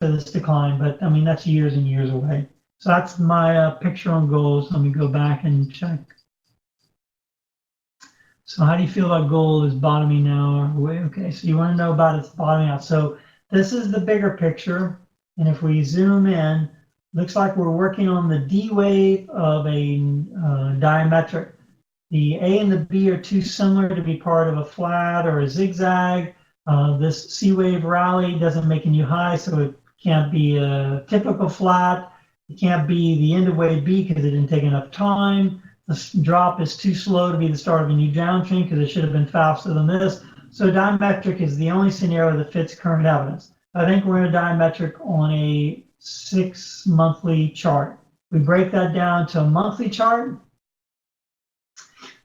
this decline, but I mean, that's years and years away. So that's my picture on gold. Let me go back and check. So how do you feel about gold is bottoming now? Okay, so you want to know about its bottoming out. So this is the bigger picture. And if we zoom in, looks like we're working on the D wave of a diametric. The A and the B are too similar to be part of a flat or a zigzag. This C wave rally doesn't make a new high, so it can't be a typical flat. It can't be the end of wave B because it didn't take enough time. The drop is too slow to be the start of a new downtrend because it should have been faster than this. So diametric is the only scenario that fits current evidence. I think we're in a diametric on a 6 monthly chart. We break that down to a monthly chart.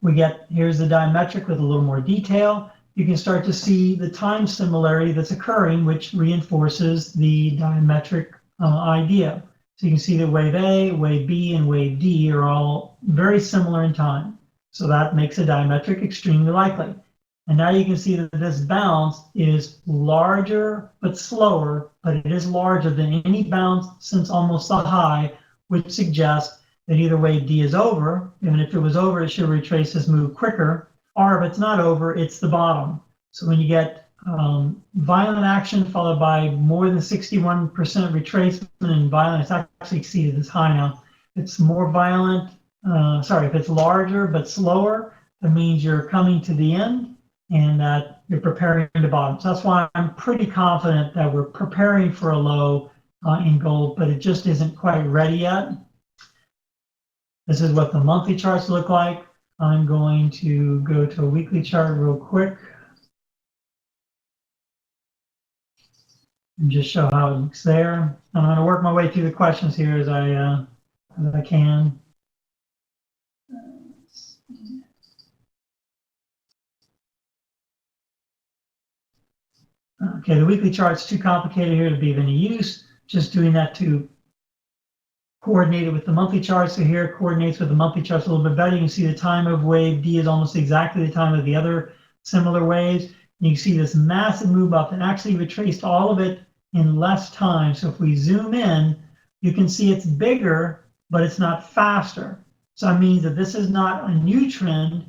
We get, here's the diametric with a little more detail. You can start to see the time similarity that's occurring, which reinforces the diametric idea. So you can see that wave A, wave B, and wave D are all very similar in time. So that makes a diametric extremely likely. And now you can see that this bounce is larger but slower, but it is larger than any bounce since almost the high, which suggests that either wave D is over, and if it was over, it should retrace this move quicker, or if it's not over, it's the bottom. So when you get violent action followed by more than 61% retracement and violent, it's actually exceeded this high now. It's more violent, if it's larger but slower, that means you're coming to the end and that you're preparing to bottom. So that's why I'm pretty confident that we're preparing for a low in gold, but it just isn't quite ready yet. This is what the monthly charts look like. I'm going to go to a weekly chart real quick and just show how it looks there. I'm going to work my way through the questions here as I can. Okay, the weekly chart's too complicated here to be of any use. Just doing that to coordinate it with the monthly chart. So here it coordinates with the monthly charts a little bit better. You can see the time of wave D is almost exactly the time of the other similar waves. And you can see this massive move up, and actually retraced all of it in less time. So if we zoom in, you can see it's bigger, but it's not faster. So that means that this is not a new trend,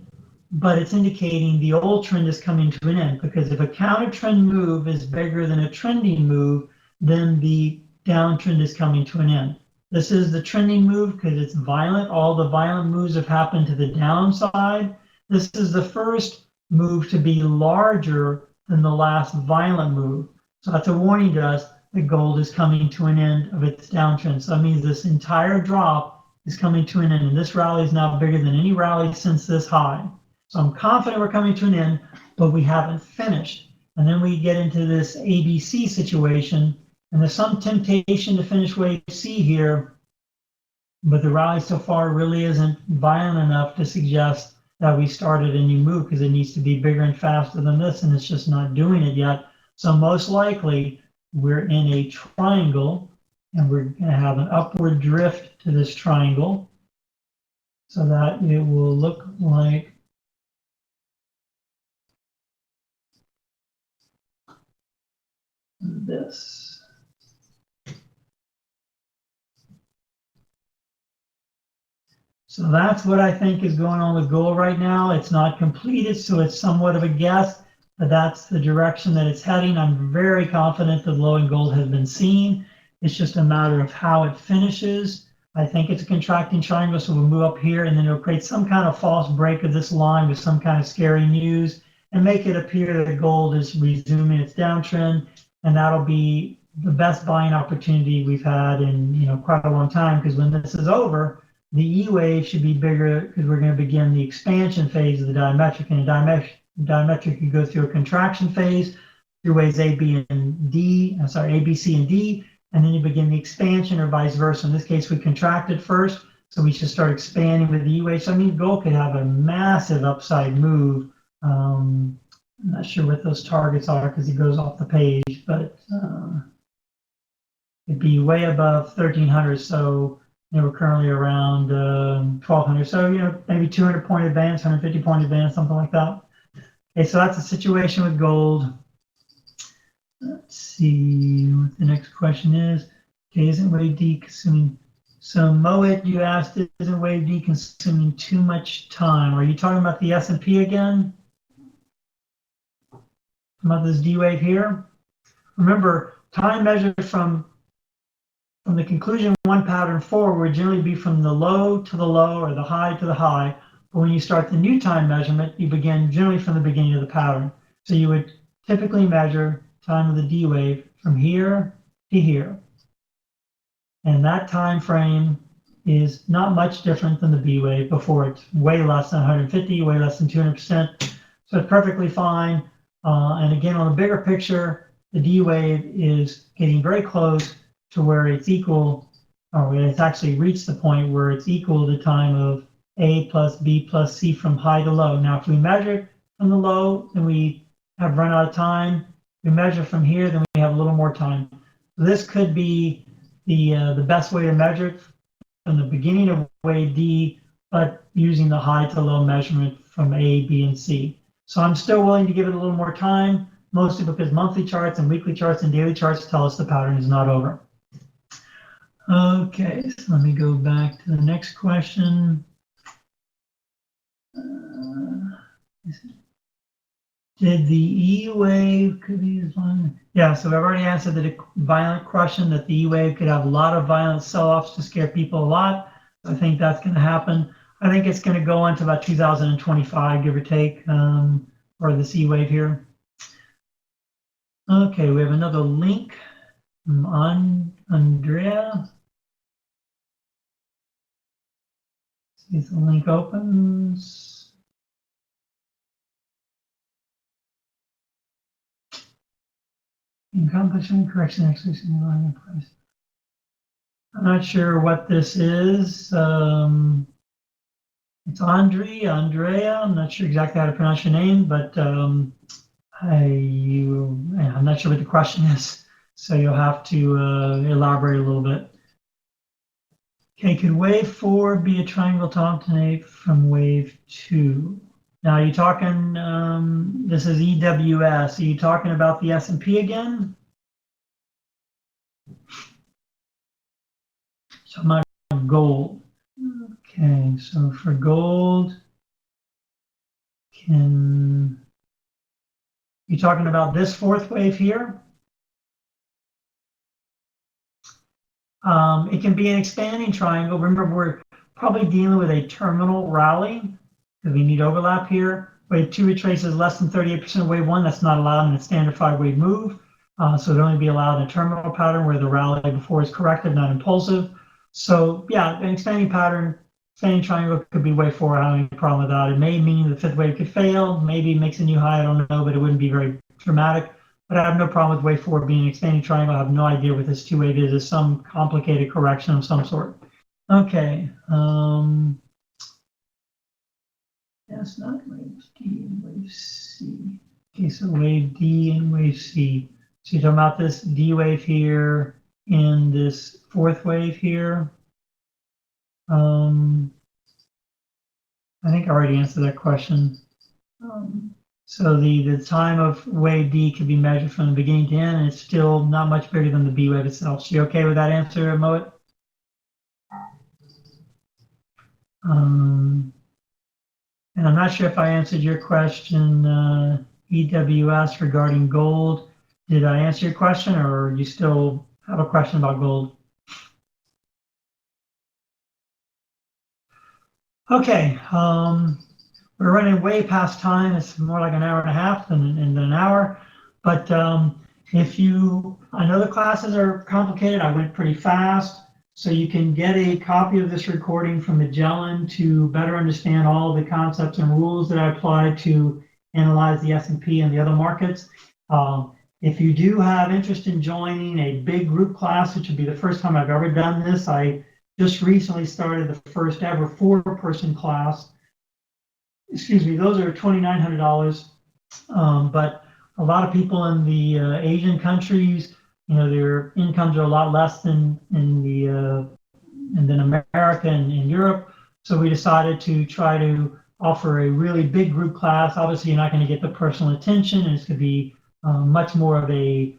but it's indicating the old trend is coming to an end, because if a counter trend move is bigger than a trending move, then the downtrend is coming to an end. This is the trending move because it's violent. All the violent moves have happened to the downside. This is the first move to be larger than the last violent move. So that's a warning to us that gold is coming to an end of its downtrend. So that means this entire drop is coming to an end, and this rally is now bigger than any rally since this high. So I'm confident we're coming to an end, but we haven't finished. And then we get into this ABC situation, and there's some temptation to finish wave C here, but the rally so far really isn't violent enough to suggest that we started a new move, because it needs to be bigger and faster than this, and it's just not doing it yet. So most likely we're in a triangle, and we're going to have an upward drift to this triangle so that it will look like this. So that's what I think is going on with gold right now. It's not completed, so it's somewhat of a guess, but that's the direction that it's heading. I'm very confident the low in gold has been seen. It's just a matter of how it finishes. I think it's a contracting triangle, so we'll move up here, and then it'll create some kind of false break of this line with some kind of scary news and make it appear that gold is resuming its downtrend, and that'll be the best buying opportunity we've had in quite a long time, because when this is over, the E wave should be bigger because we're going to begin the expansion phase of the diametric. In a diametric, you go through a contraction phase through waves A, B, and D. A, B, C, and D, and then you begin the expansion, or vice versa. In this case, we contracted first, so we should start expanding with the E wave. So I mean, gold could have a massive upside move. I'm not sure what those targets are because it goes off the page, but it'd be way above 1,300. So we're currently around 1,200. So maybe 200 point advance, 150 point advance, something like that. Okay, so that's the situation with gold. Let's see what the next question is. Okay, isn't wave D consuming? So Moet, you asked, isn't wave D consuming too much time? Are you talking about the S&P again? About this D wave here? Remember, time measured from the conclusion of one pattern forward would generally be from the low to the low or the high to the high. But when you start the new time measurement, you begin generally from the beginning of the pattern. So you would typically measure time of the D wave from here to here. And that time frame is not much different than the B wave before. It's way less than 150, way less than 200%. So it's perfectly fine. And again, on the bigger picture, the D wave is getting very close to where it's equal, or it's actually reached the point where it's equal to the time of A plus B plus C from high to low. Now, if we measure from the low, then we have run out of time. If we measure from here, then we have a little more time. So this could be the best way to measure it from the beginning of wave D, but using the high to low measurement from A, B, and C. So I'm still willing to give it a little more time, mostly because monthly charts and weekly charts and daily charts tell us the pattern is not over. Okay, so let me go back to the next question. Did the E wave could be used on? Yeah, so I've already answered the violent question that the E wave could have a lot of violent sell-offs to scare people a lot. I think that's going to happen. I think it's going to go on to about 2025, give or take, for the C wave here. Okay, we have another link from Andrea. See if the link opens. Accomplishing correction execution in place. I'm not sure what this is. It's Andrea. I'm not sure exactly how to pronounce your name, but I'm not sure what the question is. So you'll have to elaborate a little bit. Okay, could wave 4 be a triangle to alternate from wave 2? Now, are you talking, this is EWS. Are you talking about the S&P again? So I'm not gold. Okay, so for gold, you're talking about this fourth wave here? It can be an expanding triangle. Remember, we're probably dealing with a terminal rally because we need overlap here. Wave 2 retraces less than 38% of wave 1. That's not allowed in a standard 5-wave move. So it'd only be allowed in a terminal pattern where the rally before is corrective, not impulsive. So yeah, an expanding pattern, expanding triangle could be wave 4. I don't have any problem with that. It may mean the fifth wave could fail. Maybe it makes a new high. I don't know, but it wouldn't be very dramatic. But I have no problem with wave 4 being an expanding triangle. I have no idea what this 2 wave is. It's some complicated correction of some sort. Okay. That's not wave D and wave C. Okay, so wave D and wave C. So you're talking about this D wave here and this fourth wave here. I think I already answered that question. So the time of wave D could be measured from the beginning to end, and it's still not much bigger than the B wave itself. So you okay with that answer, Moet? And I'm not sure if I answered your question, EWS, regarding gold. Did I answer your question, or you still have a question about gold? Okay, we're running way past time. It's more like an hour and a half than an hour. But I know the classes are complicated. I went pretty fast. So you can get a copy of this recording from Magellan to better understand all the concepts and rules that I applied to analyze the S&P and the other markets. If you do have interest in joining a big group class, which would be the first time I've ever done this, I just recently started the first ever 4-person class. Excuse me, those are $2,900. But a lot of people in the Asian countries, their incomes are a lot less than America and in Europe. So we decided to try to offer a really big group class. Obviously, you're not going to get the personal attention, and it's going to be much more of a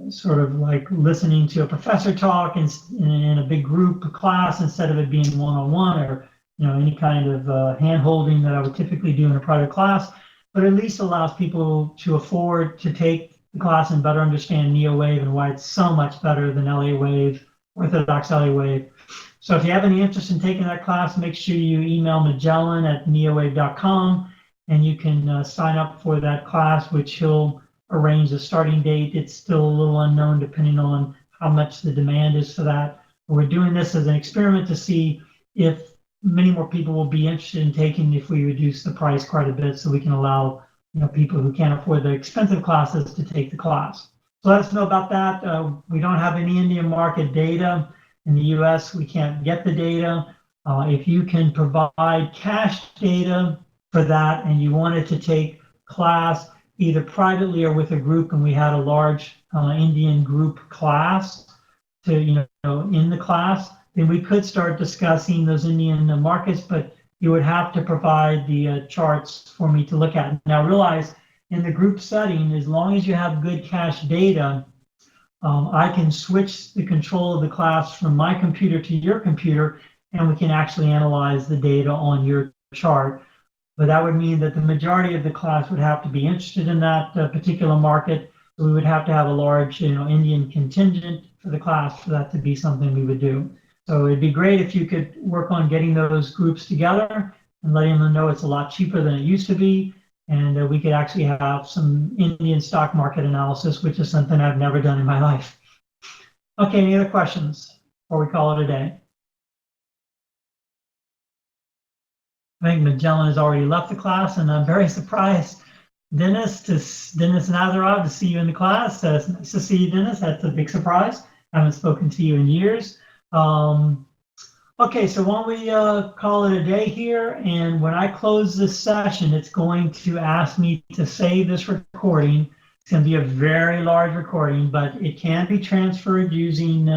sort of like listening to a professor talk in a big group class instead of it being one-on-one or any kind of hand-holding that I would typically do in a private class, but at least allows people to afford to take the class and better understand NeoWave and why it's so much better than LA Wave, Orthodox LA Wave. So if you have any interest in taking that class, make sure you email Magellan@neowave.com and you can sign up for that class, which he'll arrange the starting date. It's still a little unknown depending on how much the demand is for that. We're doing this as an experiment to see if many more people will be interested in taking if we reduce the price quite a bit so we can allow people who can't afford the expensive classes to take the class. So let us know about that. We don't have any Indian market data. In the US, we can't get the data. If you can provide cash data for that and you wanted to take class either privately or with a group, and we had a large Indian group class to, in the class, then we could start discussing those Indian markets, but you would have to provide the charts for me to look at. Now realize in the group setting, as long as you have good cache data, I can switch the control of the class from my computer to your computer, and we can actually analyze the data on your chart. But that would mean that the majority of the class would have to be interested in that particular market. So we would have to have a large, Indian contingent for the class for that to be something we would do. So it'd be great if you could work on getting those groups together and letting them know it's a lot cheaper than it used to be. And we could actually have some Indian stock market analysis, which is something I've never done in my life. Okay, any other questions before we call it a day? I think Magellan has already left the class, and I'm very surprised, Dennis Nazarov, to see you in the class. It's nice to see you, Dennis. That's a big surprise. I haven't spoken to you in years. Okay, so why don't we call it a day here, and when I close this session, it's going to ask me to save this recording. It's going to be a very large recording, but it can be transferred using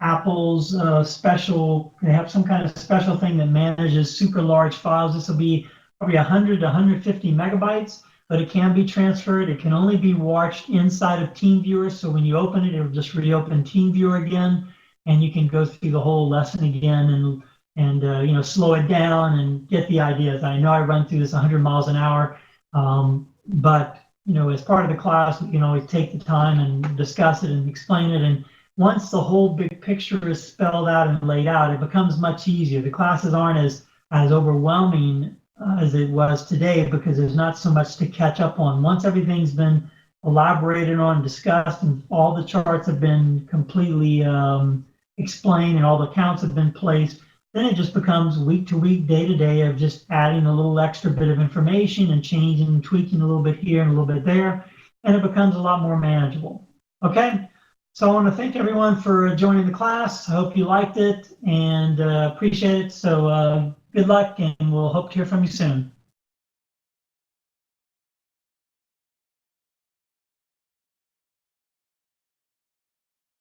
Apple's special, they have some kind of special thing that manages super large files. This will be probably 100 to 150 megabytes, but it can be transferred. It can only be watched inside of TeamViewer. So when you open it, it'll just reopen TeamViewer again, and you can go through the whole lesson again and slow it down and get the ideas. I know I run through this 100 miles an hour, but as part of the class, we can always take the time and discuss it and explain it. And once the whole big picture is spelled out and laid out, it becomes much easier. The classes aren't as overwhelming as it was today because there's not so much to catch up on. Once everything's been elaborated on, discussed, and all the charts have been completely explained and all the counts have been placed, then it just becomes week to week, day to day of just adding a little extra bit of information and changing and tweaking a little bit here and a little bit there, and it becomes a lot more manageable. Okay? So I want to thank everyone for joining the class. I hope you liked it and appreciate it. So good luck, and we'll hope to hear from you soon.